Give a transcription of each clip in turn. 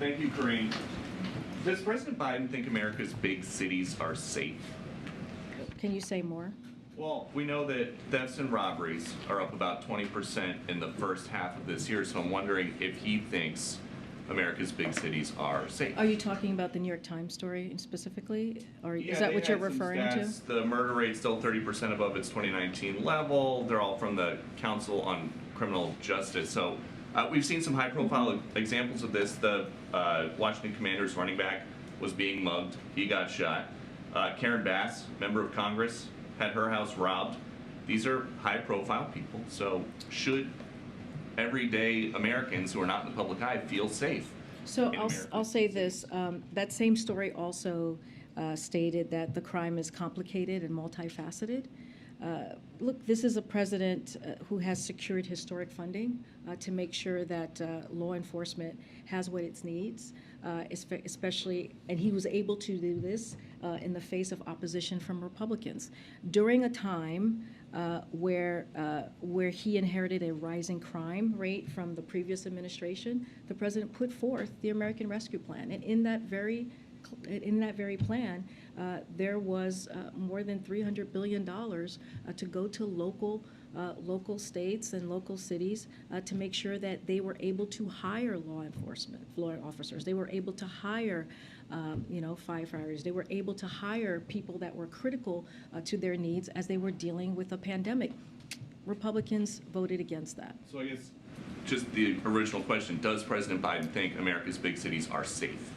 Thank you, Corinne. Does President Biden think America's big cities are safe? Can you say more? Well, we know that thefts and robberies are up about 20% in the first half of this year, so I'm wondering if he thinks America's big cities are safe. Are you talking about the New York Times story specifically? Or Yeah, is that they what you're had some referring to? stats. The murder rate's still 30% above its 2019 level. They're all from the Council on Criminal Justice. So we've seen some high-profile examples of this. The Washington Commanders running back was being mugged. He got shot. Karen Bass, member of Congress, had her house robbed. These are high-profile people. So should everyday Americans who are not in the public eye feel safe? So I'll say this. That same story also stated that the crime is complicated and multifaceted. Look, this is a president who has secured historic funding to make sure that law enforcement has what it needs, especially, and he was able to do this in the face of opposition from Republicans during a time where he inherited a rising crime rate from the previous administration. The president put forth the American Rescue Plan, and in that very plan, there was more than $300 billion to go to local states and local cities to make sure that they were able to hire law officers. They were able to hire, firefighters. They were able to hire people that were critical to their needs as they were dealing with a pandemic. Republicans voted against that. So I guess just the original question, does President Biden think America's big cities are safe?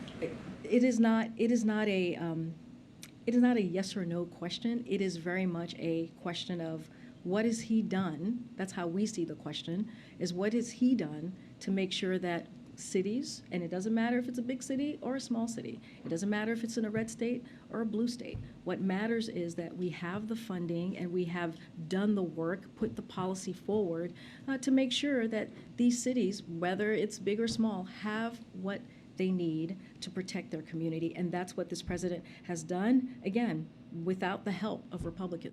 It is not a yes or no question. It is very much a question of what has he done? That's how we see the question, is what has he done to make sure that cities, and it doesn't matter if it's a big city or a small city. It doesn't matter if it's in a red state or a blue state. What matters is that we have the funding and we have done the work, put the policy forward to make sure that these cities, whether it's big or small, have what they need to protect their community. And that's what this president has done, again, without the help of Republicans.